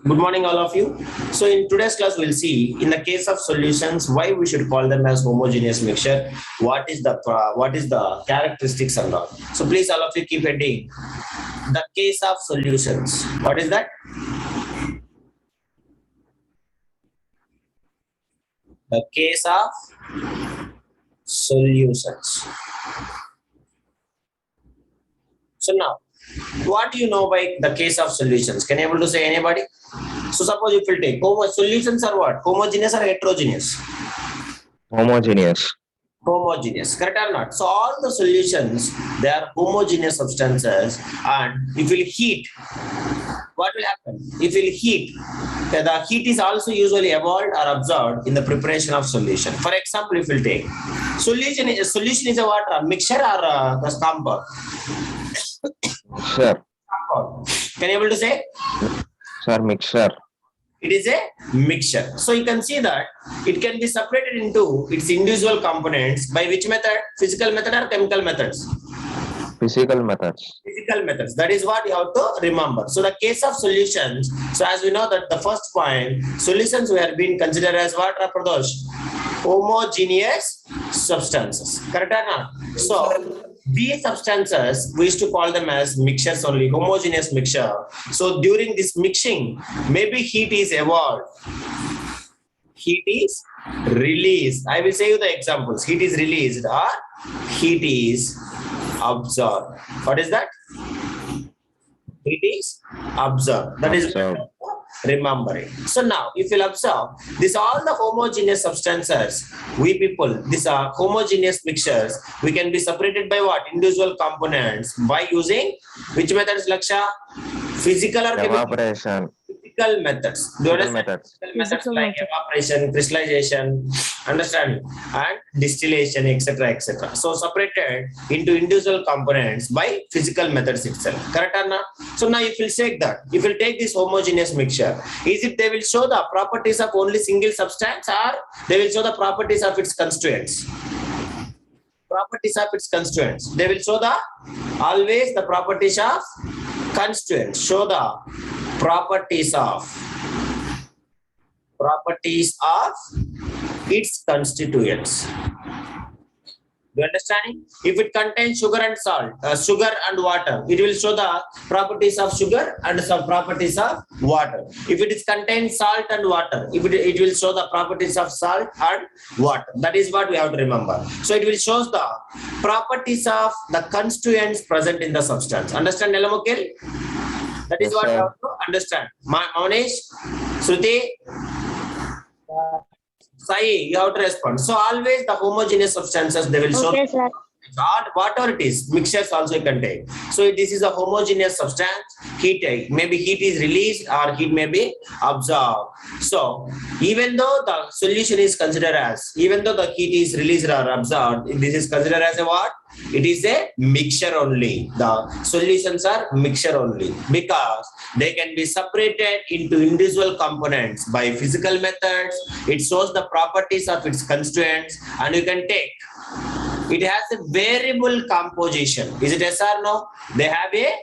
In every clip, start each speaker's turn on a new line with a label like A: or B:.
A: Good morning, all of you. So in today's class, we'll see in the case of solutions why we should call them as homogeneous mixture. What is the characteristics and all. So please, all of you, keep heading. The case of solutions. What is that? The case of solutions. So now, what do you know by the case of solutions? Can you able to say anybody? So suppose if we take solutions are what? Homogeneous or heterogeneous?
B: Homogeneous.
A: Homogeneous, correct or not? So all the solutions, they are homogeneous substances, and if you heat, what will happen? If you heat, the heat is also usually evolved or absorbed in the preparation of solution. For example, if you take solution is a what? A mixture or a compound?
B: Sir.
A: Can you able to say?
B: Sir, mixture.
A: It is a mixture. So you can see that it can be separated into its individual components by which method? Physical method or chemical methods?
B: Physical methods.
A: Physical methods. That is what you have to remember. So the case of solutions. So as we know that the first point, solutions were being considered as what, Pradosh? Homogeneous substances. Correct or not? So these substances, we used to call them as mixtures only, homogeneous mixture. So during this mixing, maybe heat is evolved. Heat is released. I will say you the examples. Heat is released or heat is absorbed. What is that? Heat is absorbed. That is remember it. So now, if you'll observe, these all the homogeneous substances, we people, these are homogeneous mixtures, we can be separated by what? Individual components by using which methods, Laksha? Physical or chemical?
B: Evaporation.
A: Physical methods. Do you understand? Physical methods like evaporation, crystallization, understand, and distillation, etc., etc. So separated into individual components by physical methods itself. Correct or not? So now if you take that, if you take this homogeneous mixture, is it they will show the properties of only single substance or they will show the properties of its constituents? Properties of its constituents. They will show the always the properties of constituents. Show the properties of its constituents. Do you understand? If it contains sugar and salt, sugar and water, it will show the properties of sugar and some properties of water. If it is contains salt and water, it will show the properties of salt and water. That is what we have to remember. So it will show the properties of the constituents present in the substance. Understand, Nelamukil? That is what you have to understand. Manish, Shruti, Sai, you have to respond. So always the homogeneous substances, they will show.
C: Okay, sir.
A: Whatever it is, mixtures also contain. So this is a homogeneous substance. Heat, maybe heat is released or heat may be absorbed. So even though the solution is considered as, even though the heat is released or absorbed, this is considered as a what? It is a mixture only. The solutions are mixture only because they can be separated into individual components by physical methods. It shows the properties of its constituents, and you can take. It has a variable composition. Is it yes or no? They have a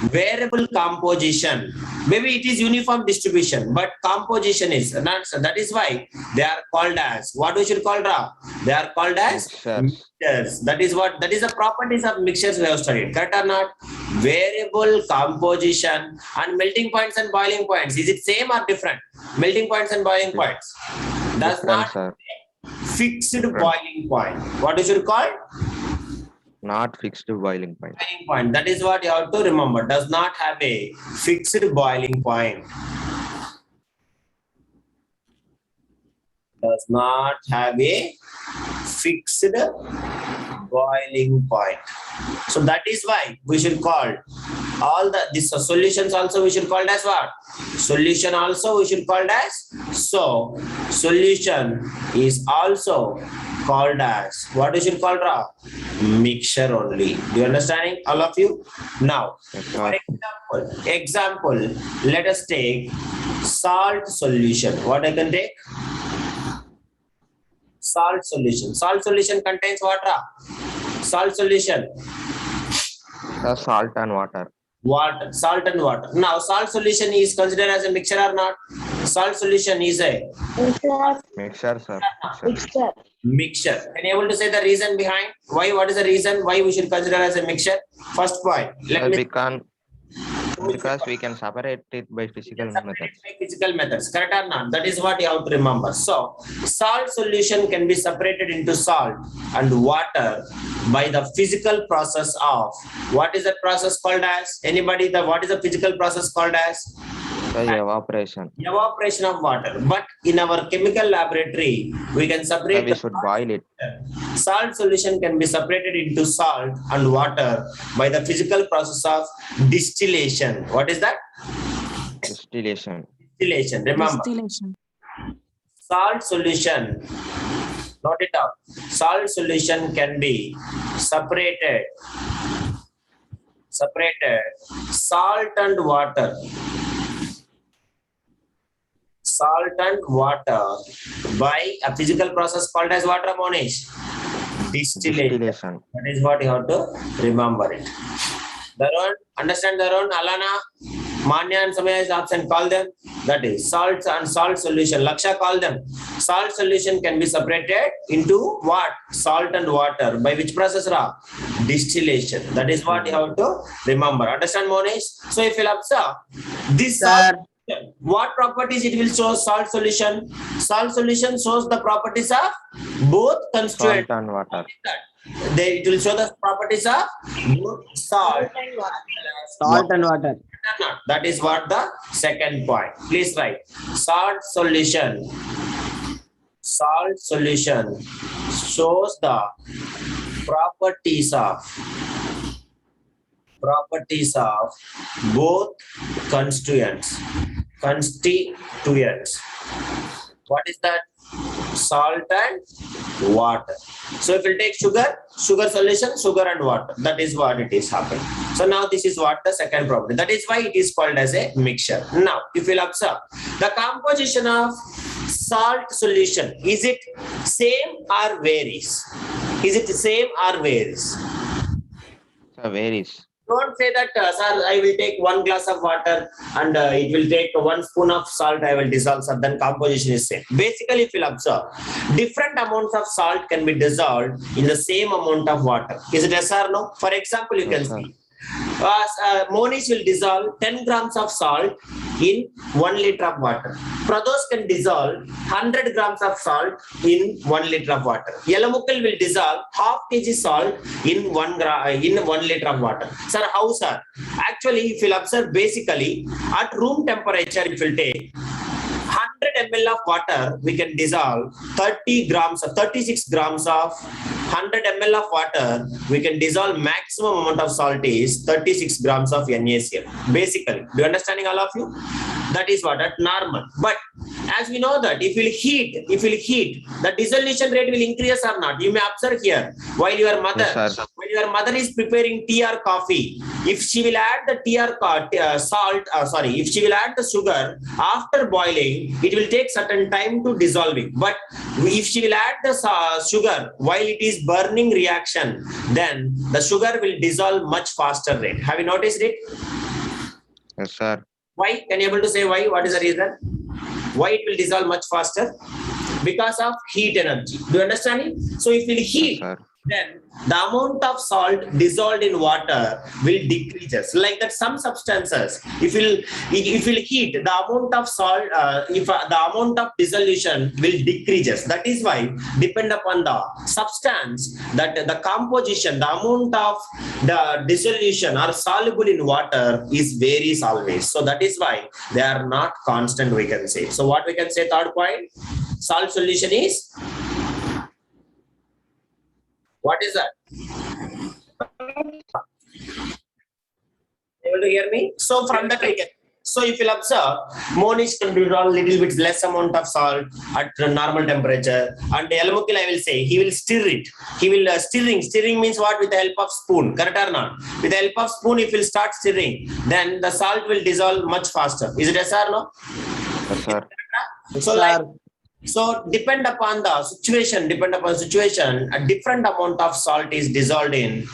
A: variable composition. Maybe it is uniform distribution, but composition is not. That is why they are called as what we should call Ra. They are called as mixtures. That is the properties of mixtures we have studied. Correct or not? Variable composition and melting points and boiling points. Is it same or different? Melting points and boiling points. Does not. Sir. Fixed boiling point. What is it called?
B: Not fixed boiling point.
A: Boiling point. That is what you have to remember. Does not have a fixed boiling point. Does not have a fixed boiling point. So that is why we should call all these solutions also we should call as what? Solution also we should call as. So solution is also called as what we should call Ra? Mixture only. Do you understand, all of you? Now, for example, let us take salt solution. What I can take? Salt solution. Salt solution contains what? Salt solution.
B: Salt and water.
A: Water, salt and water. Now, salt solution is considered as a mixture or not? Salt solution is a
B: Mixture, sir.
C: Mixture.
A: mixture. Can you able to say the reason behind? Why? What is the reason why we should consider as a mixture? First point. Let me
B: Because we can separate it by physical
A: separate
B: methods.
A: by physical methods. Correct or not? That is what you have to remember. So, salt solution can be separated into salt and water by the physical process of, what is that process called as? Anybody? What is the physical process called as?
B: So evaporation.
A: Evaporation of water. But in our chemical laboratory, we can
B: So
A: separate
B: we
A: the
B: should boil it.
A: salt solution can be separated into salt and water by the physical process of distillation. What is that?
B: Distillation.
A: Distillation. Remember,
C: Distillation.
A: salt solution, note it out. Salt solution can be separated salt and water. Salt and water by a physical process called as what, Monish? Distillation.
B: Distillation.
A: That is what you have to remember it. Darun, understand Darun, Alana, Manya and Samaya is absent, call them. That is salt and salt solution. Laksha, call them. Salt solution can be separated into what? Salt and water. By which process, Ra? Distillation. That is what you have to remember. Understand, Monish? So if you observe, this salt, what properties it will show? Salt solution. Salt solution shows the properties of both constituent.
B: Salt and water.
A: It will show the properties of both salt.
D: Salt and water.
A: That is what the second point. Please write. Salt solution. Salt solution shows the properties of both constituents. What is that? Salt and water. So if we take sugar solution, sugar and water. That is what it is happening. So now this is what the second property. That is why it is called as a mixture. Now, if you observe the composition of salt solution, is it same or varies? Is it same or varies?
B: So varies.
A: Don't say that, sir, I will take 1 glass of water and it will take 1 spoon of salt, I will dissolve, sir, then composition is same. Basically, if you observe, different amounts of salt can be dissolved in the same amount of water. Is it yes or no? For example, you can
B: Yes, sir.
A: see, Monish will dissolve 10 grams of salt in 1 liter of water. Pradosh can dissolve 100 grams of salt in 1 liter of water. Yelamukal will dissolve half kg salt in 1 liter of water. Sir, how, sir? Actually, if you observe, basically, at room temperature, if you take 100 ml of water, we can dissolve 36 grams of 100 ml of water, we can dissolve maximum amount of salt is 36 grams of NaCl. Basically, do you understanding all of you? That is what at normal. But as we know that if you heat, the dissolution rate will increase or not. You may observe here while your mother,
B: Yes, sir.
A: is preparing tea or coffee. If she will add the tea or if she will add the sugar after boiling, it will take certain time to dissolving. But if she will add the sugar while it is burning reaction, then the sugar will dissolve much faster rate. Have you noticed it?
B: Yes, sir.
A: Why? Can you able to say why? What is the reason? Why it will dissolve much faster? Because of heat energy. Do you understand it? So if you heat,
B: Yes, sir.
A: then the amount of salt dissolved in water will decrease. Like that, some substances, if you heat, the amount of salt, the amount of dissolution will decrease. That is why, depend upon the substance, that the composition, the amount of the dissolution or soluble in water is varies always. So that is why they are not constant, we can say. So what we can say, third point, salt solution is, what is that? Able to hear me? So from that we get. So if you observe, Monish can dissolve little bit less amount of salt at the normal temperature, and Yelamukil, I will say, he will stir it. He will stirring means what? With the help of spoon, correct or not? With the help of spoon, if you start stirring, then the salt will dissolve much faster. Is it yes or no?
B: Yes, sir.
A: So depend upon the situation, a different amount of salt is dissolved in.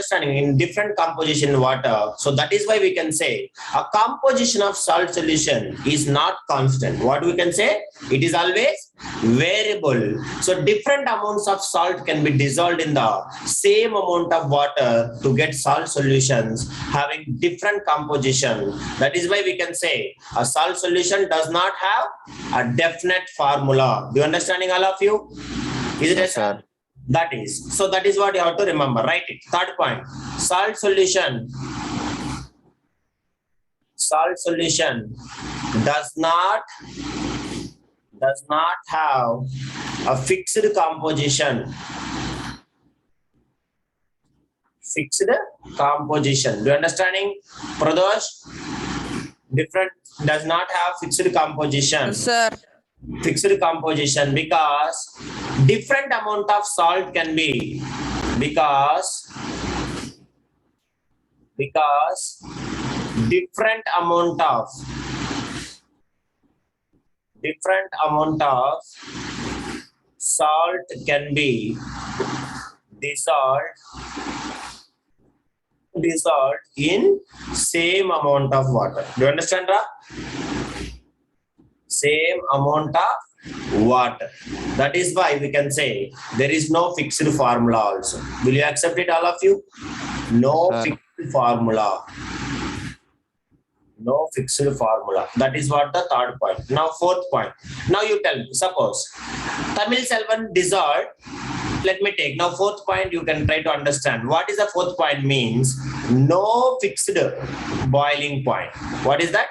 A: understanding in different composition water. So that is why we can say a composition of salt solution is not constant. What we can say? It is always variable. So different amounts of salt can be dissolved in the same amount of water to get salt solutions having different composition. That is why we can say a salt solution does not have a definite formula. Do you understanding, all of you? Is it
B: Yes, sir.
A: That is. So that is what you have to remember. Write it. Third point. Salt solution does not have a fixed composition. Fixed composition. Do you understanding, Pradosh? Different does not have fixed composition.
C: Yes, sir.
A: Fixed composition because different amount of salt can be because different amount of salt can be dissolved in same amount of water. Do you understand, Ra? Same amount of water. That is why we can say there is no fixed formula also. Will you accept it, all of you? No
B: Sir.
A: fixed formula. No fixed formula. That is what the third point. Now fourth point. Now you tell me, suppose Tamil Selvan dissolved. Let me take now fourth point. You can try to understand what is the fourth point means. No fixed boiling point. What is that?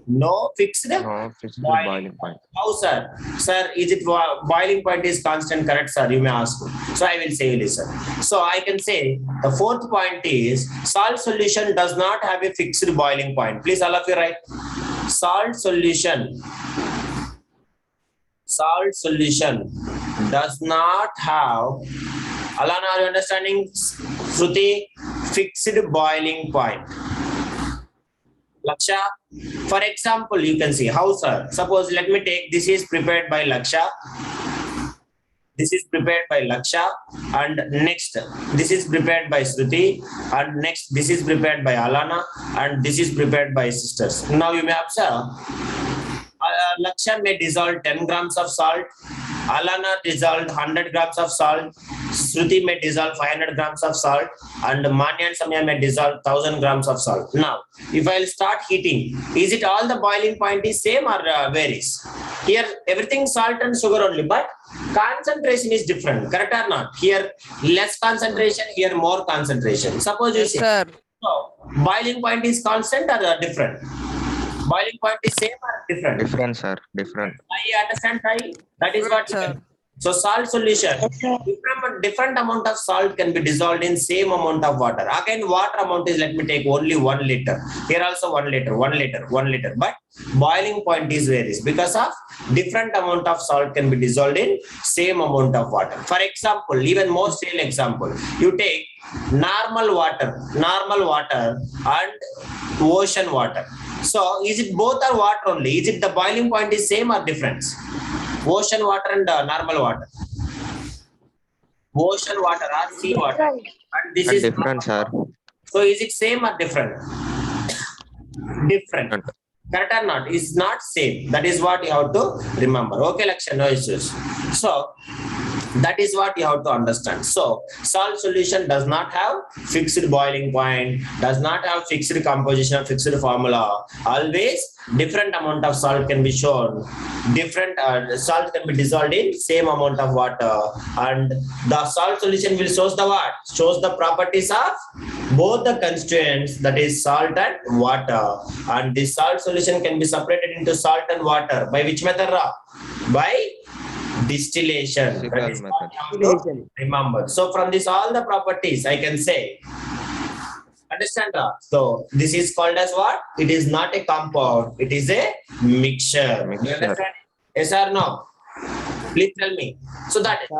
A: No fixed
B: No fixed boiling point.
A: How, sir? Sir, is it boiling point is constant, correct, sir? You may ask. So I will say listen. So I can say the fourth point is salt solution does not have a fixed boiling point. Please, all of you write. Salt solution does not have, Alana, are you understanding? Shruti, fixed boiling point. Laksha, for example, you can see how, sir. Suppose let me take this is prepared by Laksha. This is prepared by Laksha, and next this is prepared by Shruti, and next this is prepared by Alana, and this is prepared by sisters. Now you may observe. Laksha may dissolve 10 grams of salt. Alana dissolved 100 grams of salt. Shruti may dissolve 500 grams of salt, and Manya and Samya may dissolve 1000 grams of salt. Now, if I'll start heating, is it all the boiling point is same or varies? Here, everything salt and sugar only, but concentration is different. Correct or not? Here, less concentration. Here, more concentration. Suppose you
C: Yes,
A: say,
C: sir.
A: so, boiling point is constant or different? Boiling point is same or different?
B: Different, sir. Different.
A: I understand, right? That is what.
C: Sir.
A: So salt solution, different amount of salt can be dissolved in same amount of water. Again, water amount is, let me take only 1 liter. Here also 1 liter, 1 liter, 1 liter. But boiling point is varies because of different amount of salt can be dissolved in same amount of water. For example, even most real example, you take normal water and ocean water. So is it both are water only? Is it the boiling point is same or different? Ocean water and normal water. Ocean water or sea water. And this is
B: Different, sir.
A: So is it same or different? Different. Correct or not? It's not same. That is what you have to remember. Okay, Laksha, no issues. So that is what you have to understand. So salt solution does not have fixed boiling point, does not have fixed composition, fixed formula. Always different amount of salt can be shown. Different salt can be dissolved in same amount of water, and the salt solution will shows the what? Shows the properties of both the constituents, that is salt and water. And this salt solution can be separated into salt and water by which method, Ra? By distillation. That is what you have to remember. So from this all the properties I can say, understand, Ra? So this is called as what? It is not a compound, it is a mixture. You understand? Yes or no? Please tell me. So that is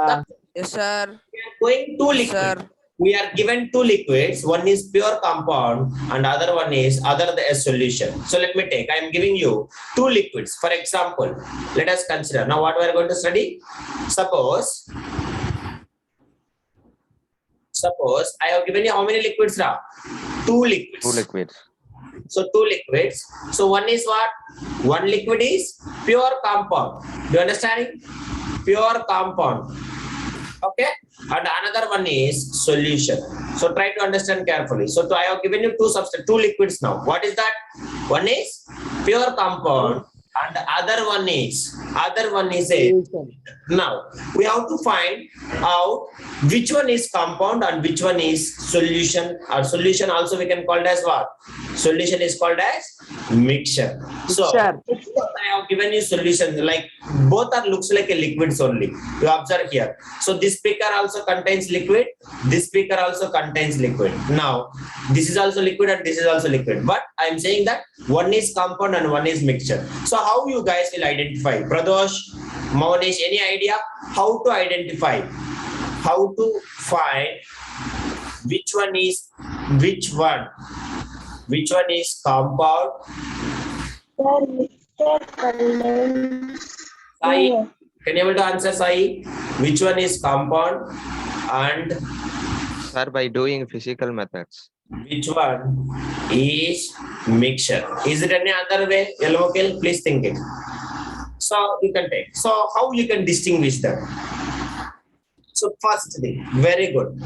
C: Yes, sir.
A: we are going two
C: Yes,
A: liquids.
C: sir.
A: We are given two liquids. One is pure compound and other one is a solution. So let me take, I am giving you two liquids. For example, let us consider now what we are going to study. Suppose I have given you how many liquids, Ra? 2 liquids.
B: 2 liquids.
A: So 2 liquids. So one is what? One liquid is pure compound. Do you understand? Pure compound. Okay. And another one is solution. So try to understand carefully. So I have given you 2 liquids now. What is that? One is pure compound and the other one is a. Now we have to find out which one is compound and which one is solution. Or solution also we can call it as what? Solution is called as mixture. So
D: Mixture.
A: I have given you solution, like both are looks like a liquids only. You observe here. So this beaker also contains liquid. This beaker also contains liquid. Now this is also liquid and this is also liquid. But I am saying that one is compound and one is mixture. So how you guys will identify? Pradosh, Maunesh, any idea how to identify? How to find which one is which one? Which one is compound? Sai, can you able to answer, Sai? Which one is compound and
B: Sir, by doing physical methods.
A: which one is mixture? Is it any other way? Yellow kill, please think it. So you can take. So how you can distinguish them? So first thing, very good.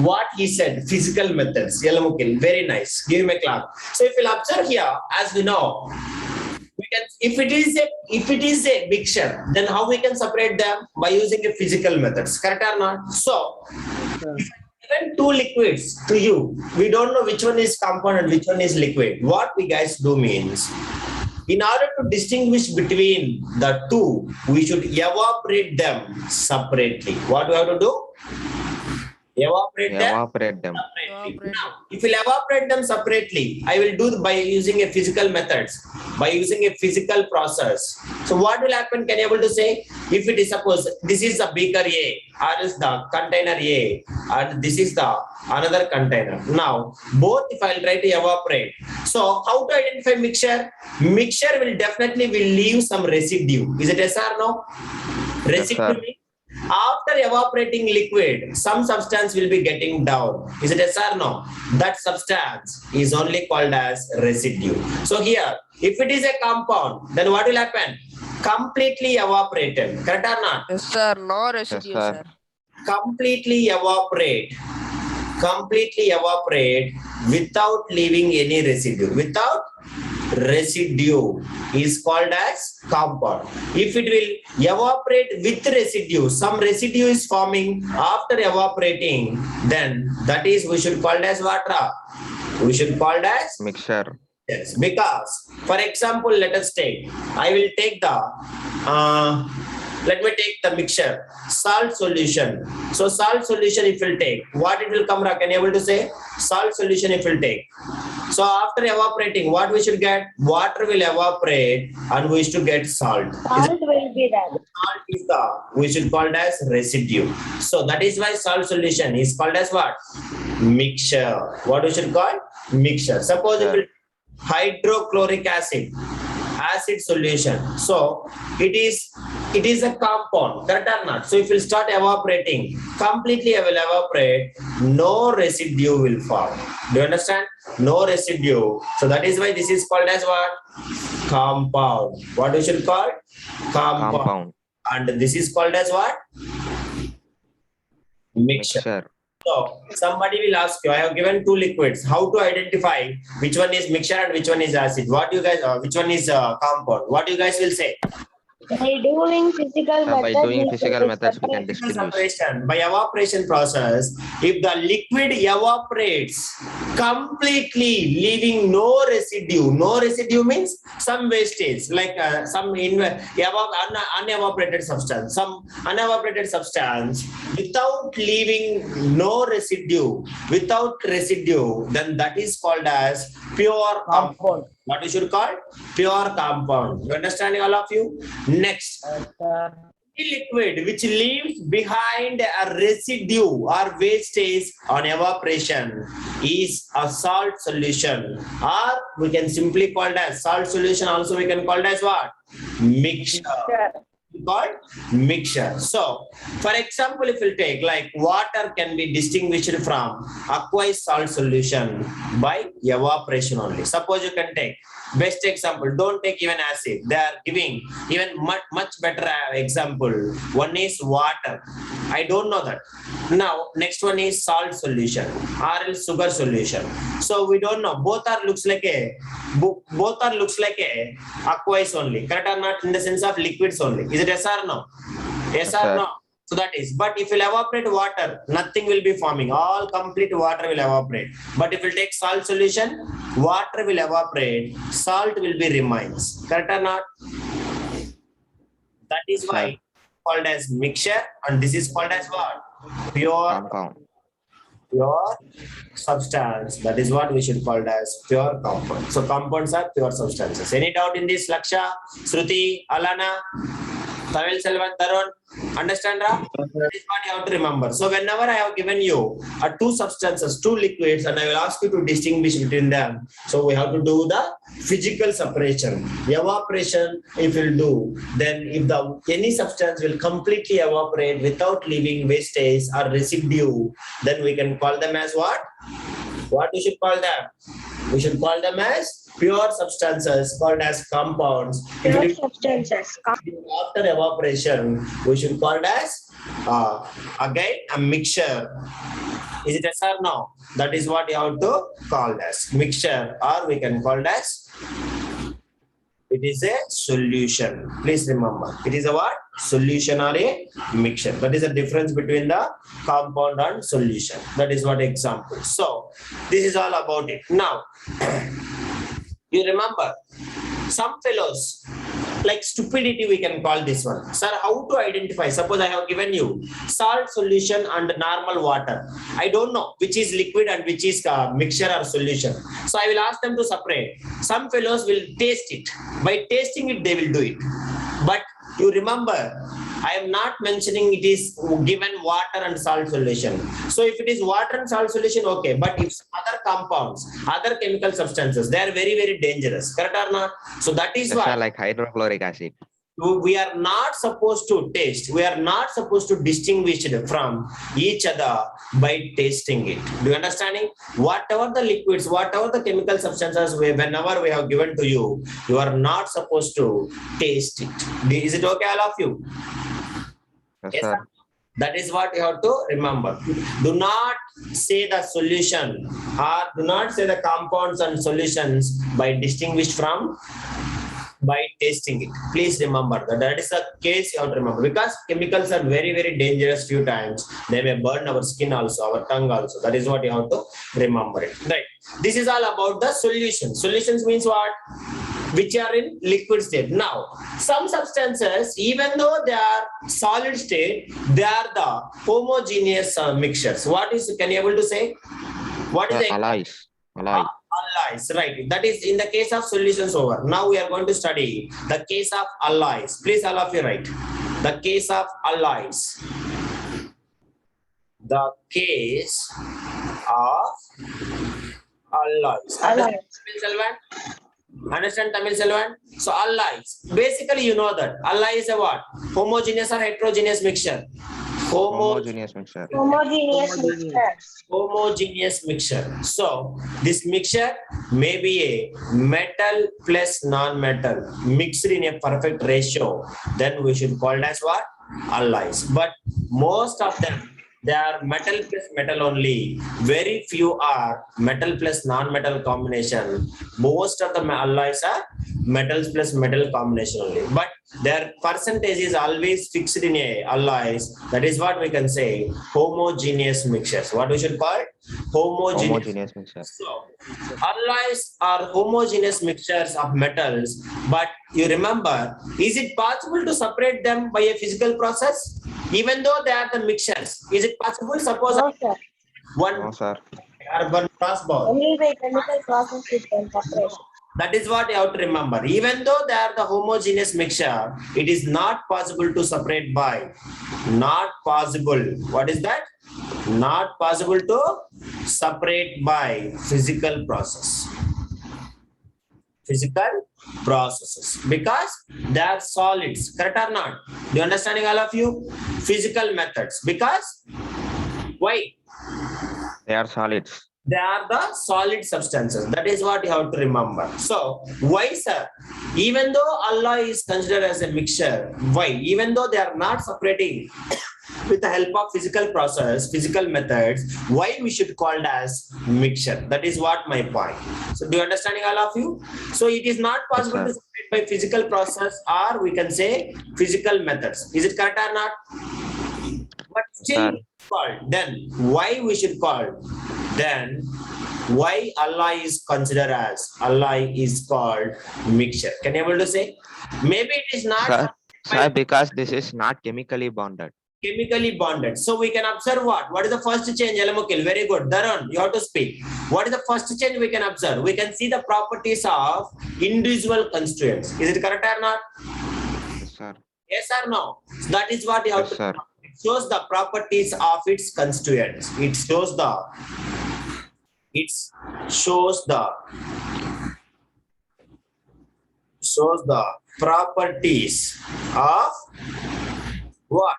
A: What he said, physical methods, Yellow kill, very nice. Give him a clap. So if you'll observe here, as we know, we can, if it is a mixture, then how we can separate them? By using a physical methods, correct or not? So if I given 2 liquids to you, we don't know which one is compound and which one is liquid. What we guys do means, in order to distinguish between the two, we should evaporate them separately. What do we have to do? Evaporate them separately. Now, if we evaporate them separately, I will do by using a physical methods, by using a physical process. So what will happen? Can you able to say? If it is suppose this is the beaker A, or is the container A, and this is the another container. Now both if I'll try to evaporate. So how to identify mixture? Mixture will definitely leave some residue. Is it yes or no? Residue.
B: Yes,
A: after evaporating liquid, some substance will be getting down. Is it yes or no? That substance is only called as residue. So here, if it is a compound, then what will happen? Completely evaporated. Correct or not?
C: Yes, sir. No residue,
B: sir.
C: sir.
A: Completely evaporate. Completely evaporate without leaving any residue. Without residue is called as compound. If it will evaporate with residue, some residue is forming after evaporating, then that is we should call it as water. We should call it as
B: Mixture.
A: yes. Because for example, let us take. I will take the. Let me take the mixture, salt solution. So salt solution if we'll take, what it will come, Ra? Can you able to say? Salt solution if we'll take. So after evaporating, what we should get? Water will evaporate and we should get salt.
E: Salt will be there.
A: Salt is the, we should call it as residue. So that is why salt solution is called as what? Mixture. What we should call? Mixture. Suppose it will hydrochloric acid solution. So it is a compound, correct or not? So if you start evaporating, completely it will evaporate, no residue will form. Do you understand? No residue. So that is why this is called as what? Compound. What we should call? Compound. And this is called as what? Mixture. So somebody will ask you, I have given 2 liquids. How to identify which one is mixture and which one is acid? What do you guys, which one is compound? What you guys will say?
E: By doing physical
B: By
E: methods,
B: doing physical methods, we can distinguish.
A: Separation. By evaporation process, if the liquid evaporates completely, leaving no residue means some wastage, like some unevaporated substance, without leaving no residue, then that is called as pure compound. What we should call? Pure compound. You understanding, all of you? Next. Liquid which leaves behind a residue or wastage on evaporation is a salt solution, or we can simply call it as salt solution. Also we can call it as what? Mixture. called mixture. So, for example, if we take like water can be distinguished from aqueous salt solution by evaporation only. Suppose you can take best example. Don't take even acid. They are giving even much better example. One is water. I don't know that. Now next one is salt solution or else sugar solution. So we don't know. Both are looks like a aqueous only. Correct or not? In the sense of liquids only. Is it yes or no? Yes
B: Yes,
A: or
B: sir.
A: no? So that is. But if you evaporate water, nothing will be forming. All complete water will evaporate. But if you take salt solution, water will evaporate. Salt will be remains. Correct or not? That is
B: Yes,
A: why
B: sir.
A: called as mixture, and this is called as what?
B: Compound.
A: Pure substance. That is what we should call as pure compound. So compounds are pure substances. Any doubt in this, Laksha, Shruti, Alana, Tamil Selvan, Tarun? Understand, Ra? That is what you have to remember. So whenever I have given you two substances, two liquids, and I will ask you to distinguish between them. So we have to do the physical separation. Evaporation, if we'll do, then if any substance will completely evaporate without leaving wastage or residue, then we can call them as what? What we should call them? We should call them as pure substances called as compounds. If
E: Pure
A: it is
E: substances.
A: after evaporation, we should call it as again a mixture. Is it yes or no? That is what you have to call as mixture, or we can call it as it is a solution. Please remember, it is a what? Solution or a mixture. That is the difference between the compound and solution. That is what example. So this is all about it. Now, you remember some fellows like stupidity, we can call this one. Sir, how to identify? Suppose I have given you salt solution and normal water. I don't know which is liquid and which is mixture or solution. So I will ask them to separate. Some fellows will taste it. By tasting it, they will do it. But you remember, I am not mentioning it is given water and salt solution. So if it is water and salt solution, okay. But if other compounds, other chemical substances, they are very, very dangerous. Correct or not? So that is
B: Yes, sir,
A: why
B: like hydrochloric acid.
A: we are not supposed to taste. We are not supposed to distinguish it from each other by tasting it. Do you understanding? Whatever the liquids, whatever the chemical substances, whenever we have given to you, you are not supposed to taste it. Is it okay, all of you?
B: Yes,
A: Yes,
B: sir.
A: sir. That is what you have to remember. Do not say the solution or do not say the compounds and solutions by distinguished from by tasting it. Please remember that that is a case you have to remember, because chemicals are very, very dangerous few times. They may burn our skin also, our tongue also. That is what you have to remember it. Right. This is all about the solution. Solutions means what? Which are in liquid state. Now, some substances, even though they are solid state, they are the homogeneous mixtures. What is, can you able to say? What is the
B: Alloys. Alloy.
A: alloys? Right. That is in the case of solutions over. Now we are going to study the case of alloys. Please, all of you write. The case of alloys. The case of alloys.
E: Alloys.
A: Tamil Selvan? Understand Tamil Selvan? So alloys. Basically, you know that alloy is a what? Homogeneous or heterogeneous mixture?
B: Homogeneous mixture.
E: Homogeneous mixtures.
A: Homogeneous mixture. So this mixture may be a metal plus non-metal mixed in a perfect ratio. Then we should call it as what? Alloys. But most of them, they are metal plus metal only. Very few are metal plus non-metal combination. Most of the alloys are metals plus metal combination only. But their percentage is always fixed in a alloys. That is what we can say homogeneous mixtures. What we should call it?
B: Homogeneous mixture.
A: So, alloys are homogeneous mixtures of metals, but you remember, is it possible to separate them by a physical process? Even though they are the mixtures, is it possible? Suppose
E: No, sir.
A: one
B: No, sir.
A: carbon crossbar.
E: Only by chemical process it can separate.
A: That is what you have to remember. Even though they are the homogeneous mixture, it is not possible to separate by. Not possible. What is that? Not possible to separate by physical process. physical processes because they are solids. Correct or not? Do you understanding all of you? Physical methods because why?
B: They are solids.
A: They are the solid substances. That is what you have to remember. So why, sir? Even though Allah is considered as a mixture, why? Even though they are not separating with the help of physical process, physical methods, why we should call it as mixture? That is what my point. So do you understanding all of you? So it is not possible
B: sir.
A: to separate by physical process, or we can say physical methods. Is it correct or not? But still
B: Sir.
A: called. Then why we should call? Then why Allah is considered as Allah is called mixture? Can you able to say? Maybe it is not
B: Sir, because this is not chemically bonded.
A: chemically bonded. So we can observe what? What is the first change? Elamukil, very good. Dharan, you have to speak. What is the first change we can observe? We can see the properties of individual constituents. Is it correct or not?
B: Yes, sir.
A: Yes or no? So that is what you have
B: Yes,
A: to.
B: sir.
A: It shows the properties of its constituents. It shows the properties of what?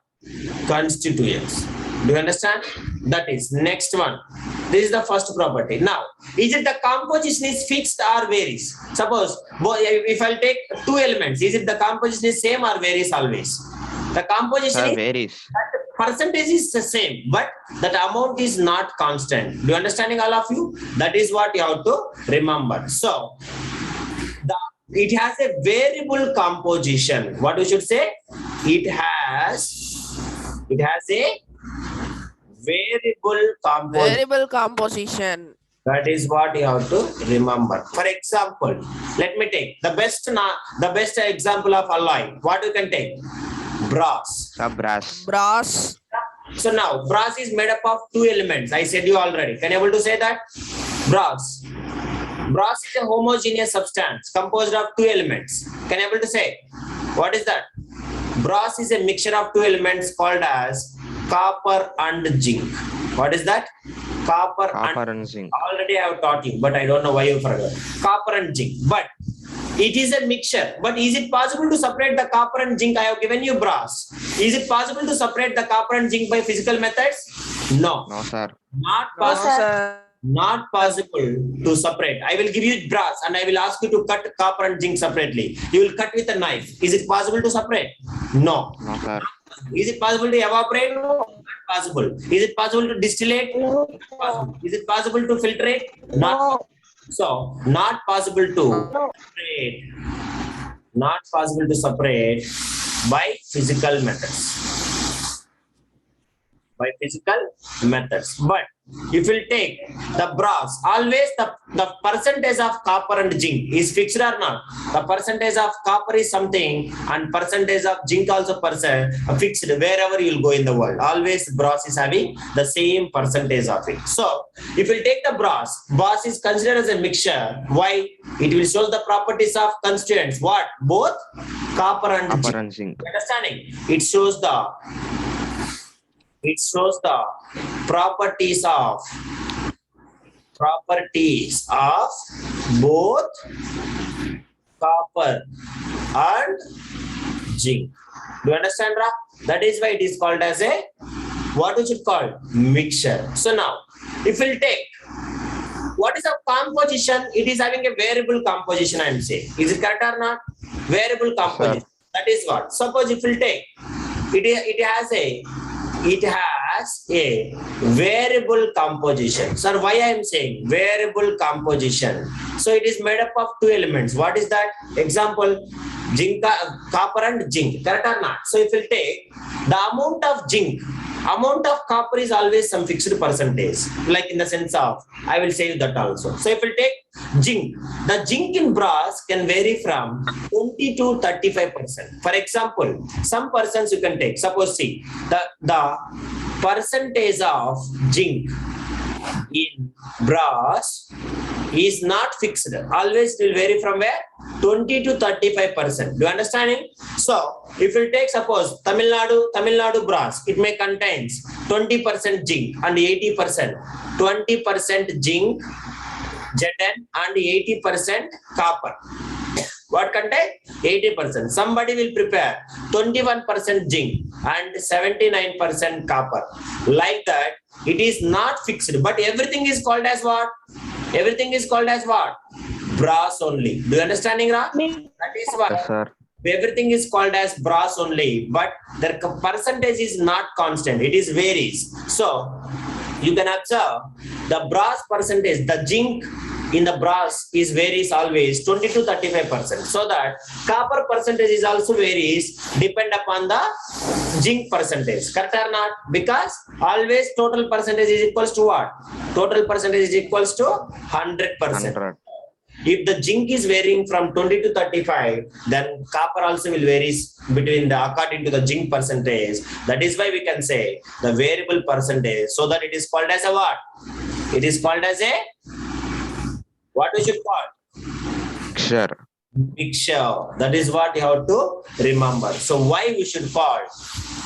A: Constituents. Do you understand? That is next one. This is the first property. Now, is it the composition is fixed or varies? Suppose if I'll take two elements, is it the composition is same or varies always? The composition
B: Sir,
A: is
B: varies.
A: that percentage is the same, but that amount is not constant. Do you understanding all of you? That is what you have to remember. So it has a variable composition. What we should say? It has a variable composition.
C: Variable composition.
A: That is what you have to remember. For example, let me take the best example of alloy. What you can take? Brass.
B: Sir, brass.
C: Brass.
A: So now brass is made up of two elements. I said you already. Can you able to say that? Brass is a homogeneous substance composed of two elements. Can you able to say? What is that? Brass is a mixture of two elements called as copper and zinc. What is that? Copper
B: and zinc.
A: Already I have taught you, but I don't know why you forgot. Copper and zinc. But it is a mixture. But is it possible to separate the copper and zinc? I have given you brass. Is it possible to separate the copper and zinc by physical methods? No.
B: No, sir.
A: Not
C: No,
A: possible.
C: sir.
A: Not possible to separate. I will give you brass and I will ask you to cut copper and zinc separately. You will cut with a knife. Is it possible to separate? No.
B: No, sir.
A: Is it possible to evaporate? No. Not possible. Is it possible to distillate?
E: No.
A: Is it possible to filtrate? Not.
E: No.
A: So, not possible to
E: No.
A: separate. Not possible to separate by physical methods. By physical methods. But if you take the brass, always the percentage of copper and zinc is fixed or not? The percentage of copper is something and percentage of zinc also fixed wherever you will go in the world. Always brass is having the same percentage of it. So if you take the brass is considered as a mixture. Why? It will show the properties of constituents. What? Both copper and zinc.
B: Copper and zinc.
A: Understanding? It shows the properties of both copper and zinc. Do you understand, Ra? That is why it is called as a what we should call mixture. So now, if we'll take what is the composition? It is having a variable composition. I am saying, is it correct or not? Variable composition.
B: Sir.
A: That is what. Suppose if we'll take it has a variable composition. Sir, why I am saying variable composition? So it is made up of two elements. What is that? Example, zinc, copper and zinc. Correct or not? So if we take the amount of zinc, amount of copper is always some fixed percentage. Like in the sense of, I will say that also. So if we take zinc, the zinc in brass can vary from 20 to 35%. For example, some persons you can take, suppose see, the percentage of zinc in brass is not fixed. Always will vary from where? 20 to 35%. Do you understand it? So if you take suppose Tamil Nadu brass, it may contains 20% zinc and 80%. 20% zinc, Zn and 80% copper. What content? 80%. Somebody will prepare 21% zinc and 79% copper. Like that, it is not fixed, but everything is called as what? Everything is called as what? Brass only. Do you understanding, Ra? That is what.
B: Yes, sir.
A: Everything is called as brass only, but the percentage is not constant. It is varies. So you can observe the brass percentage, the zinc in the brass is varies always 20 to 35%. So that copper percentage is also varies depend upon the zinc percentage. Correct or not? Because always total percentage is equals to what? Total percentage is equals to 100%.
B: 100.
A: If the zinc is varying from 20 to 35, then copper also will varies between the according to the zinc percentage. That is why we can say the variable percentage. So that it is called as a what? It is called as a what we should call?
B: Mixture.
A: Mixture. That is what you have to remember. So why we should call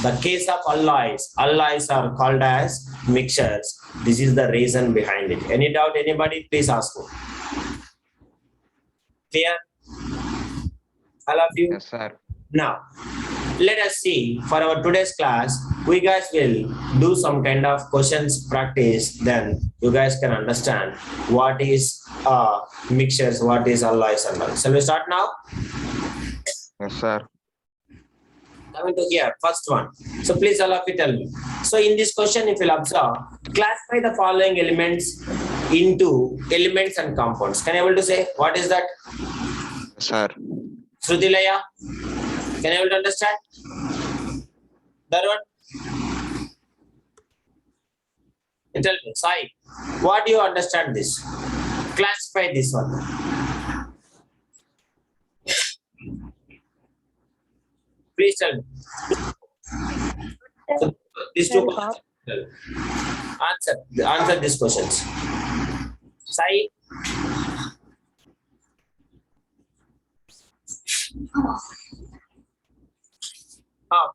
A: the case of alloys? Alloys are called as mixtures. This is the reason behind it. Any doubt? Anybody? Please ask me. Clear? All of you?
B: Yes, sir.
A: Now, let us see for our today's class, we guys will do some kind of questions practice, then you guys can understand what is mixtures, what is alloys and all. Shall we start now?
B: Yes, sir.
A: Coming to here, first one. So please all of you tell me. So in this question, if you'll observe, classify the following elements into elements and compounds. Can you able to say what is that?
B: Yes, sir.
A: Shrutilaya, can you able to understand? That one? You tell me, Sai, what do you understand this? Classify this one. Please tell me. So, these two questions. Answer these questions. Sai.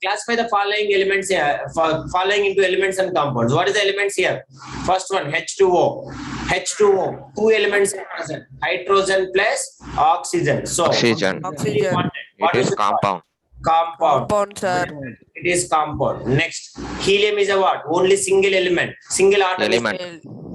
A: Classify the following elements here, following into elements and compounds. What is the elements here? First one, H2O. H2O, two elements are present. Hydrogen plus oxygen. So,
B: Oxygen.
C: Oxygen.
A: What
B: It is
A: it called?
B: compound.
A: Compound.
C: Compound, sir.
A: It is compound. Next, helium is a what? Only single element. Single atom. is-
B: Element.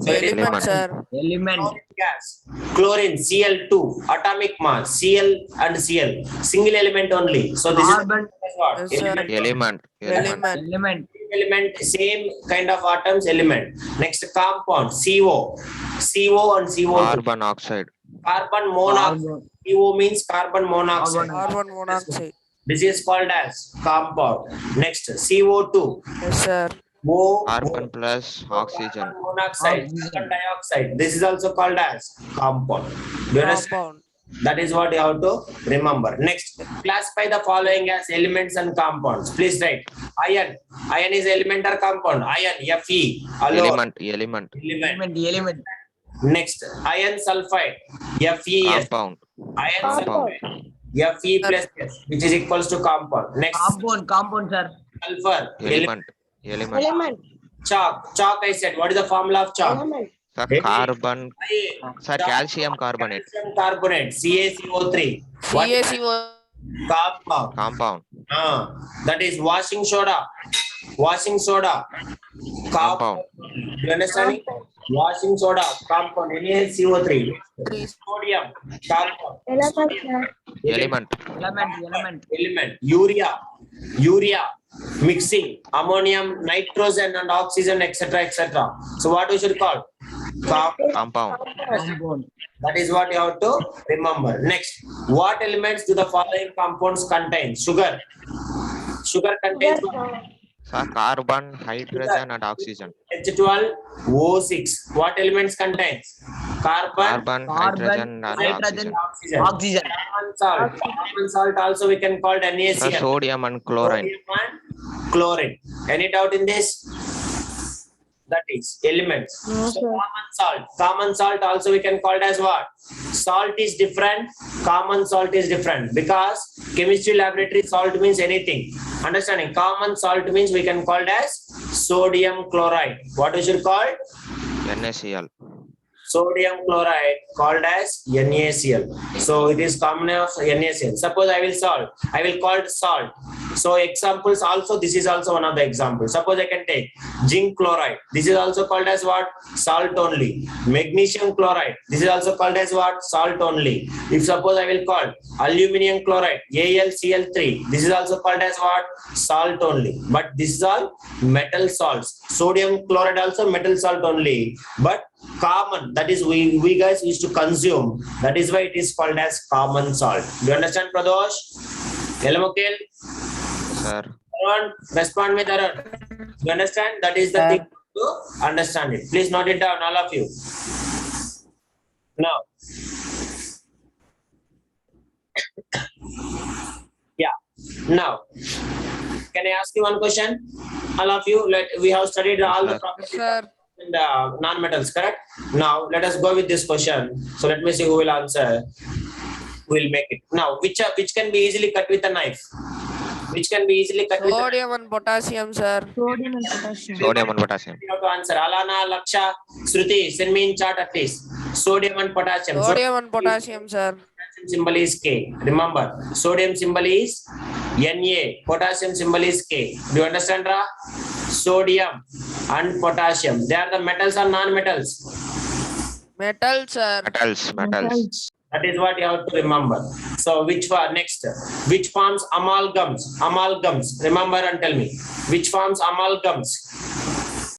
A: So it is
C: Element,
B: Element.
C: sir.
D: Element.
A: gas. Chlorine, Cl2, atomic mass, Cl and Cl. Single element only. So this
D: Carbon.
A: is what?
C: Yes, sir.
B: Element.
C: Element.
D: Element.
A: Element, same kind of atoms, element. Next, compound, CO. CO and CO2.
B: Carbon oxide.
A: Carbon monoxide.
D: Carbon.
A: CO means carbon monoxide.
C: Carbon monoxide.
A: This is called as compound. Next, CO2.
C: Yes, sir.
B: Carbon plus oxygen.
A: Carbon monoxide,
D: Oxygen.
A: carbon dioxide. This is also called as compound. Do you understand?
C: Compound.
A: That is what you have to remember. Next, classify the following as elements and compounds. Please write. Iron. Iron is element or compound. Iron, Fe. Alone.
B: Element.
A: Element.
D: Element.
A: Next, iron sulfide. FeS.
B: Compound.
A: Iron
E: Compound.
A: sulfide. Fe plus S, which is equals to compound. Next,
D: Compound, sir.
A: sulfur.
B: Element.
E: Element.
A: Chalk. Chalk, I said. What is the formula of chalk?
E: Element.
B: Sir, carbon. Sir, calcium carbonate.
A: Calcium carbonate. CaCO3. What is
C: CaCO.
A: compound?
B: Compound.
A: That is washing soda. Washing soda.
B: Compound.
A: You understand? Washing soda. Compound. NaCO3. Sodium. Compound.
E: Element, sir.
B: Element.
A: Element. Urea. Mixing. Ammonium, nitrogen and oxygen, etc. etc. So what we should call?
B: Compound.
D: Compound.
A: That is what you have to remember. Next, what elements do the following compounds contain? Sugar. Sugar contains
B: Sir, carbon, hydrogen, and oxygen.
A: H12O6. What elements contains? Carbon,
B: Carbon, hydrogen, and
D: Hydrogen.
B: oxygen.
D: Oxygen.
A: Common salt. Common salt also we can call it
B: Sir,
A: NaCl.
B: sodium and chlorine.
A: Sodium and chlorine. Any doubt in this? That is elements.
E: No,
A: So
E: sir.
A: common salt also we can call it as what? Salt is different, common salt is different, because chemistry laboratory salt means anything. Understanding? Common salt means we can call it as sodium chloride. What we should call?
B: NaCl.
A: Sodium chloride called as NaCl. So it is common of NaCl. Suppose I will call it salt. So examples also, this is also one of the examples. Suppose I can take zinc chloride. This is also called as what? Salt only. Magnesium chloride. This is also called as what? Salt only. If suppose I will call aluminum chloride, AlCl3. This is also called as what? Salt only. But this is all metal salts. Sodium chloride also metal salt only. But common, that is we guys used to consume. That is why it is called as common salt. Do you understand, Pradosh? Elamokil?
B: Sir.
A: Arun, respond with Arun. Do you understand? That is the thing to understand it. Please note it down, all of you. Now, yeah. Now, can I ask you one question? All of you, we have studied all the properties
C: Sir.
A: and non-metals, correct? Now, let us go with this question. So let me see who will answer. We'll make it. Now, which can be easily cut with a knife? Which can be easily cut with a knife?
C: Sodium and potassium, sir.
E: Sodium and potassium.
B: Sodium and potassium.
A: You have to answer. Alana, Laksha, Shruti, send me in chart at least. Sodium and potassium.
C: Sodium and potassium, sir.
A: Potassium symbol is K. Remember, sodium symbol is Na. Potassium symbol is K. Do you understand, Ra? Sodium and potassium. They are the metals or non-metals?
C: Metal, sir.
B: Metals.
A: That is what you have to remember. So which one next? Which forms amalgams? Amalgams. Remember and tell me. Which forms amalgams?